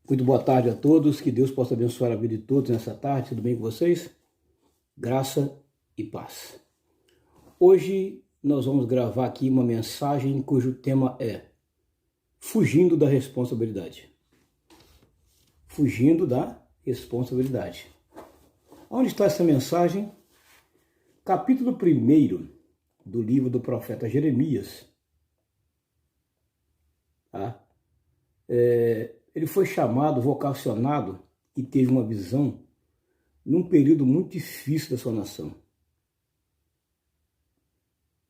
Muito boa tarde a todos, que Deus possa abençoar a vida de todos nessa tarde, tudo bem com vocês? Graça e paz. Hoje nós vamos gravar aqui uma mensagem cujo tema é Fugindo da responsabilidade. Fugindo da responsabilidade. Onde está essa mensagem? Capítulo 1 do livro do profeta Jeremias. Ele foi chamado, vocacionado e teve uma visão num período muito difícil da sua nação.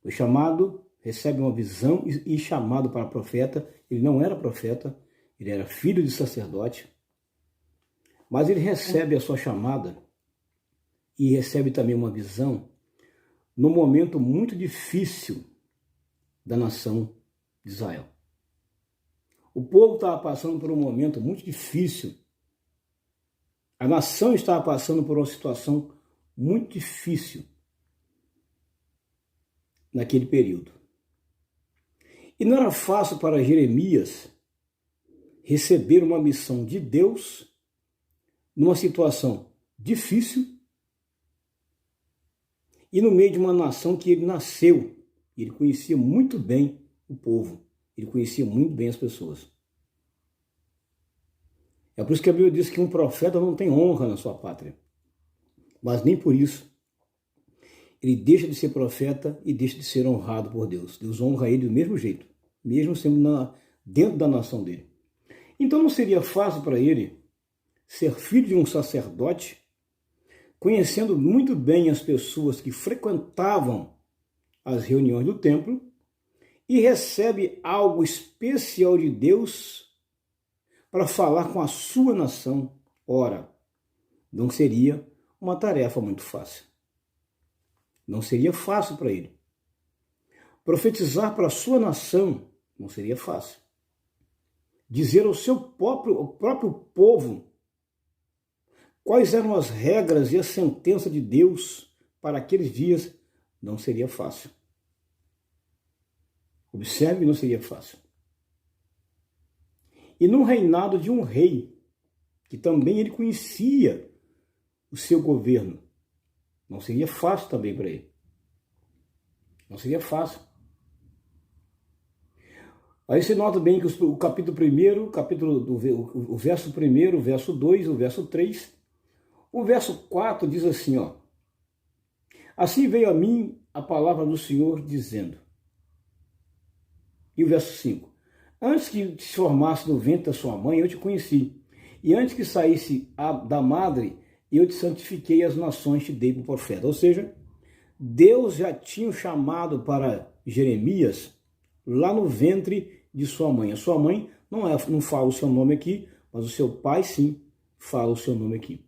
Foi chamado, recebe uma visão e chamado para profeta. Ele não era profeta, ele era filho de sacerdote, mas ele recebe a sua chamada e recebe também uma visão num momento muito difícil da nação de Israel. O povo estava passando por um momento muito difícil. A nação estava passando por uma situação muito difícil naquele período. E não era fácil para Jeremias receber uma missão de Deus numa situação difícil e no meio de uma nação que ele nasceu. Ele conhecia muito bem o povo. Ele conhecia muito bem as pessoas. É por isso que a Bíblia diz que um profeta não tem honra na sua pátria. Mas nem por isso ele deixa de ser profeta e deixa de ser honrado por Deus. Deus honra ele do mesmo jeito, mesmo sendo dentro da nação dele. Então não seria fácil para ele ser filho de um sacerdote, conhecendo muito bem as pessoas que frequentavam as reuniões do templo, e recebe algo especial de Deus para falar com a sua nação. Ora, não seria uma tarefa muito fácil. Não seria fácil para ele. Profetizar para a sua nação não seria fácil. Dizer ao seu próprio povo quais eram as regras e a sentença de Deus para aqueles dias não seria fácil. Observe, não seria fácil. E no reinado de um rei, que também ele conhecia o seu governo, não seria fácil também para ele. Não seria fácil. Aí você nota bem que o capítulo 1, o verso 1, o verso 2, o verso 3, o verso 4 diz assim, ó. Assim veio a mim a palavra do Senhor dizendo. E o verso 5. Antes que se formasse no ventre da sua mãe, eu te conheci. E antes que saísse da madre, eu te santifiquei, as nações te dei por profeta. Ou seja, Deus já tinha chamado para Jeremias lá no ventre de sua mãe. A sua mãe não fala o seu nome aqui, mas o seu pai sim fala o seu nome aqui.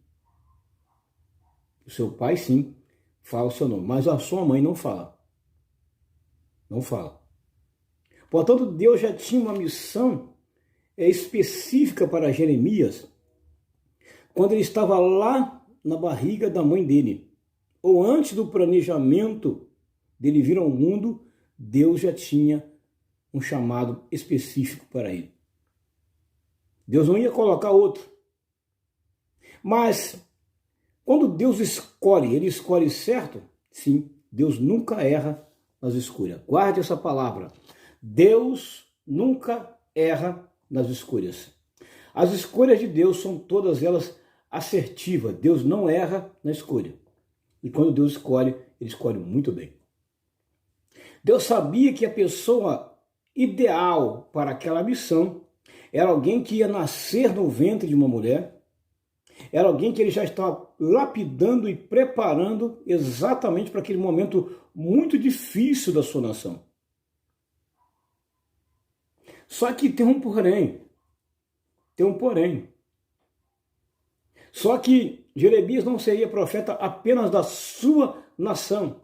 O seu pai sim fala o seu nome, mas a sua mãe não fala. Não fala. Portanto, Deus já tinha uma missão específica para Jeremias quando ele estava lá na barriga da mãe dele. Ou antes do planejamento dele vir ao mundo, Deus já tinha um chamado específico para ele. Deus não ia colocar outro. Mas, quando Deus escolhe, ele escolhe certo? Sim, Deus nunca erra nas escolhas. Guarde essa palavra. Deus nunca erra nas escolhas. As escolhas de Deus são todas elas assertivas. Deus não erra na escolha. E quando Deus escolhe, ele escolhe muito bem. Deus sabia que a pessoa ideal para aquela missão era alguém que ia nascer no ventre de uma mulher, era alguém que ele já estava lapidando e preparando exatamente para aquele momento muito difícil da sua nação. Só que tem um porém. Só que Jeremias não seria profeta apenas da sua nação.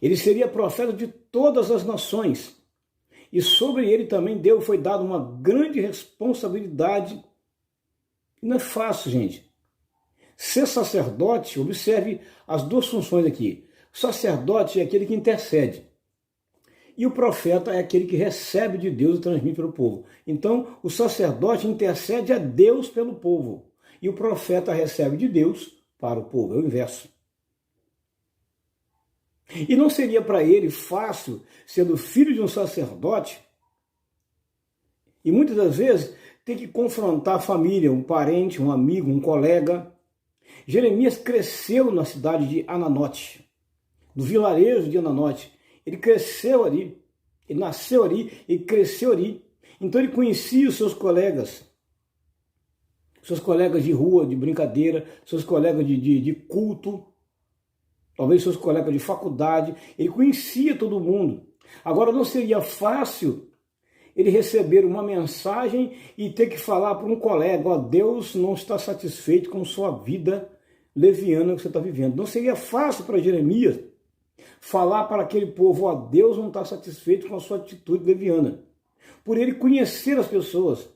Ele seria profeta de todas as nações. E sobre ele também foi dado uma grande responsabilidade. E não é fácil, gente. Ser sacerdote, observe as duas funções aqui. O sacerdote é aquele que intercede. E o profeta é aquele que recebe de Deus e transmite para o povo. Então, o sacerdote intercede a Deus pelo povo. E o profeta recebe de Deus para o povo. É o inverso. E não seria para ele fácil, sendo filho de um sacerdote, e muitas das vezes ter que confrontar a família, um parente, um amigo, um colega. Jeremias cresceu na cidade de Ananote, no vilarejo de Ananote. Ele cresceu ali, ele nasceu ali e cresceu ali. Então ele conhecia os seus colegas de rua, de brincadeira, seus colegas de culto, talvez seus colegas de faculdade. Ele conhecia todo mundo. Agora não seria fácil ele receber uma mensagem e ter que falar para um colega: ó, Deus não está satisfeito com sua vida leviana que você está vivendo. Não seria fácil para Jeremias falar para aquele povo: ó, Deus não está satisfeito com a sua atitude leviana. Por ele conhecer as pessoas.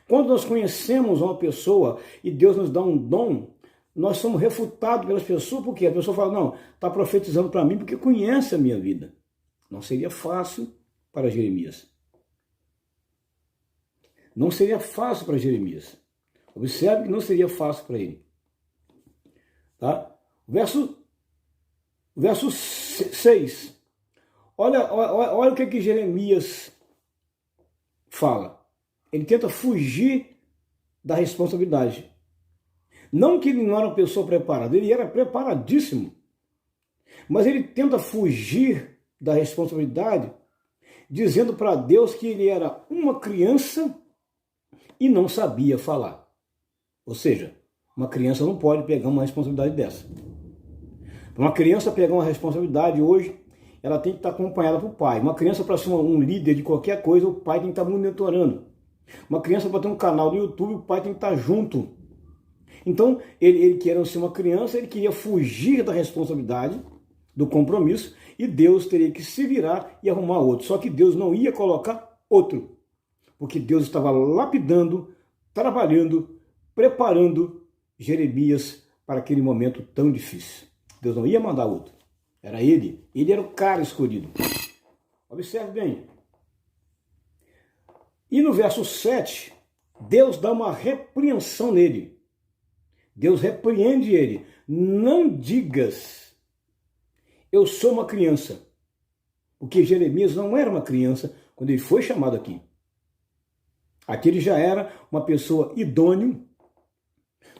Quando nós conhecemos uma pessoa e Deus nos dá um dom, nós somos refutados pelas pessoas, porque a pessoa fala: não, está profetizando para mim porque conhece a minha vida. Não seria fácil para Jeremias. Não seria fácil para Jeremias. Observe que não seria fácil para ele. Tá? Verso 6. Olha o que Jeremias fala. Ele tenta fugir da responsabilidade. Não que ele não era uma pessoa preparada, ele era preparadíssimo. Mas ele tenta fugir da responsabilidade, dizendo para Deus que ele era uma criança e não sabia falar. Ou seja, uma criança não pode pegar uma responsabilidade dessa. Para uma criança pegar uma responsabilidade hoje, ela tem que estar acompanhada por pai. Uma criança, para ser um líder de qualquer coisa, o pai tem que estar monitorando. Uma criança, para ter um canal no YouTube, o pai tem que estar junto. Então, ele querendo ser uma criança, ele queria fugir da responsabilidade, do compromisso, e Deus teria que se virar e arrumar outro. Só que Deus não ia colocar outro. Porque Deus estava lapidando, trabalhando, preparando Jeremias para aquele momento tão difícil. Deus não ia mandar outro. Era ele. Ele era o cara escolhido. Observe bem. E no verso 7, Deus dá uma repreensão nele. Deus repreende ele. Não digas, eu sou uma criança. Porque Jeremias não era uma criança quando ele foi chamado aqui. Aqui ele já era uma pessoa idônea,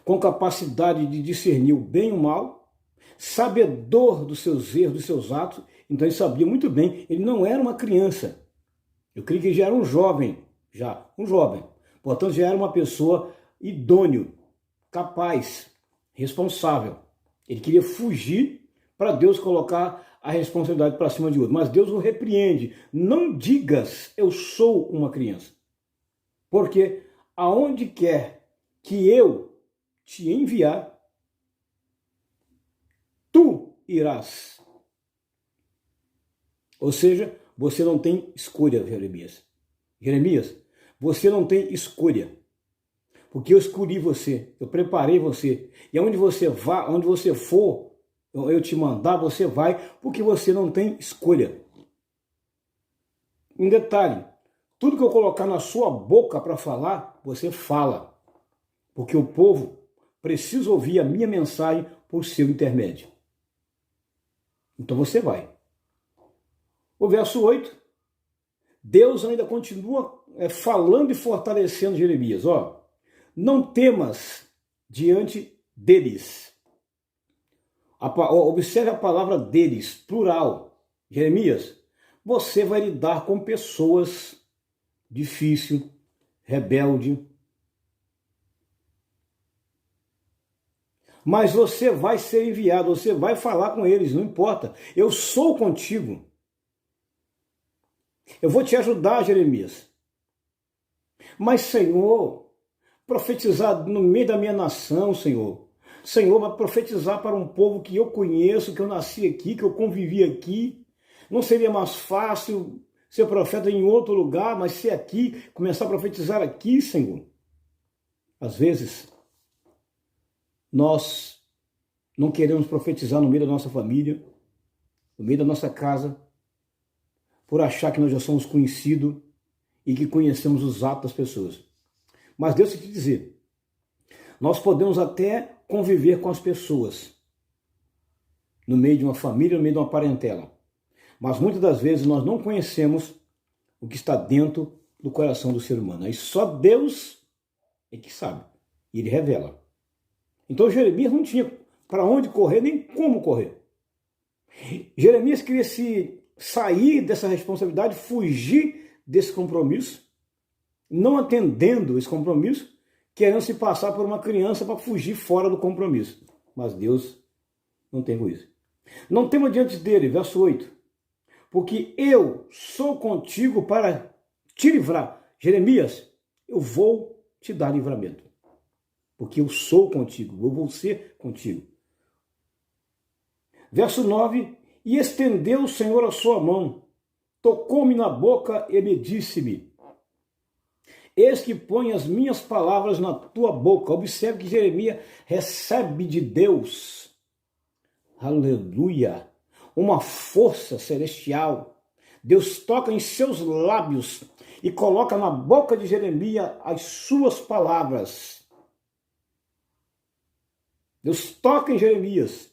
com capacidade de discernir o bem e o mal, sabedor dos seus erros, dos seus atos. Então ele sabia muito bem, ele não era uma criança. Eu creio que ele já era um jovem, Portanto, já era uma pessoa idônea, capaz, responsável. Ele queria fugir para Deus colocar a responsabilidade para cima de outro. Mas Deus o repreende. Não digas, eu sou uma criança. Porque aonde quer que eu te enviar, tu irás. Ou seja, você não tem escolha, Jeremias. Jeremias, você não tem escolha. Porque eu escolhi você, eu preparei você. E aonde você vá, onde você for, eu te mandar, você vai, porque você não tem escolha. Um detalhe, tudo que eu colocar na sua boca para falar, você fala. Porque o povo precisa ouvir a minha mensagem por seu intermédio. Então você vai. O verso 8, Deus ainda continua falando e fortalecendo Jeremias. Ó, não temas diante deles. Observe a palavra deles, plural. Jeremias, você vai lidar com pessoas difíceis, rebeldes. Mas você vai ser enviado, você vai falar com eles, não importa. Eu sou contigo. Eu vou te ajudar, Jeremias. Mas, Senhor, profetizar no meio da minha nação, Senhor. Senhor, vai profetizar para um povo que eu conheço, que eu nasci aqui, que eu convivi aqui. Não seria mais fácil ser profeta em outro lugar, mas ser aqui, começar a profetizar aqui, Senhor? Às vezes, nós não queremos profetizar no meio da nossa família, no meio da nossa casa, por achar que nós já somos conhecidos e que conhecemos os atos das pessoas. Mas Deus quer te dizer, nós podemos até conviver com as pessoas, no meio de uma família, no meio de uma parentela. Mas muitas das vezes nós não conhecemos o que está dentro do coração do ser humano. Aí só Deus é que sabe. E Ele revela. Então Jeremias não tinha para onde correr, nem como correr. Jeremias queria se sair dessa responsabilidade, fugir desse compromisso, não atendendo esse compromisso, querendo se passar por uma criança para fugir fora do compromisso. Mas Deus não tem isso. Não tema diante dele, verso 8. Porque eu sou contigo para te livrar. Jeremias, eu vou te dar livramento. Porque eu sou contigo, eu vou ser contigo. Verso 9. E estendeu o Senhor a sua mão, tocou-me na boca e me disse-me, eis que põe as minhas palavras na tua boca. Observe que Jeremias recebe de Deus, aleluia, uma força celestial. Deus toca em seus lábios e coloca na boca de Jeremias as suas palavras. Deus toca em Jeremias.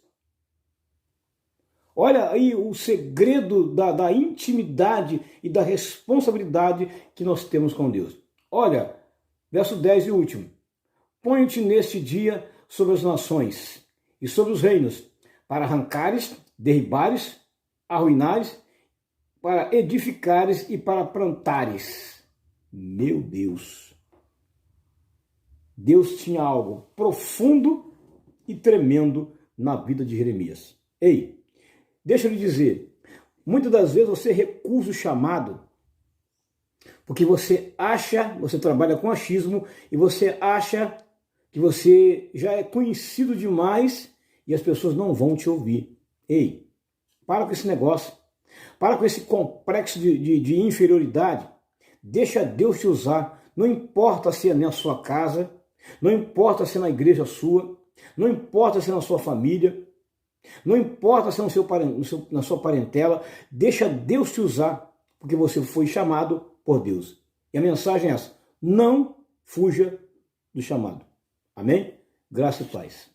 Olha aí o segredo da intimidade e da responsabilidade que nós temos com Deus. Olha, verso 10 e último. Põe-te neste dia sobre as nações e sobre os reinos, para arrancares, derribares, arruinares, para edificares e para plantares. Meu Deus! Deus tinha algo profundo e tremendo na vida de Jeremias. Ei! Deixa eu lhe dizer, muitas das vezes você recusa o chamado, porque você trabalha com achismo e você acha que você já é conhecido demais e as pessoas não vão te ouvir. Ei, para com esse negócio, para com esse complexo de inferioridade, deixa Deus te usar, não importa se é na sua casa, não importa se é na igreja sua, não importa se é na sua família, não importa se é na sua parentela, deixa Deus te usar, porque você foi chamado por Deus. E a mensagem é essa, não fuja do chamado. Amém? Graça e paz.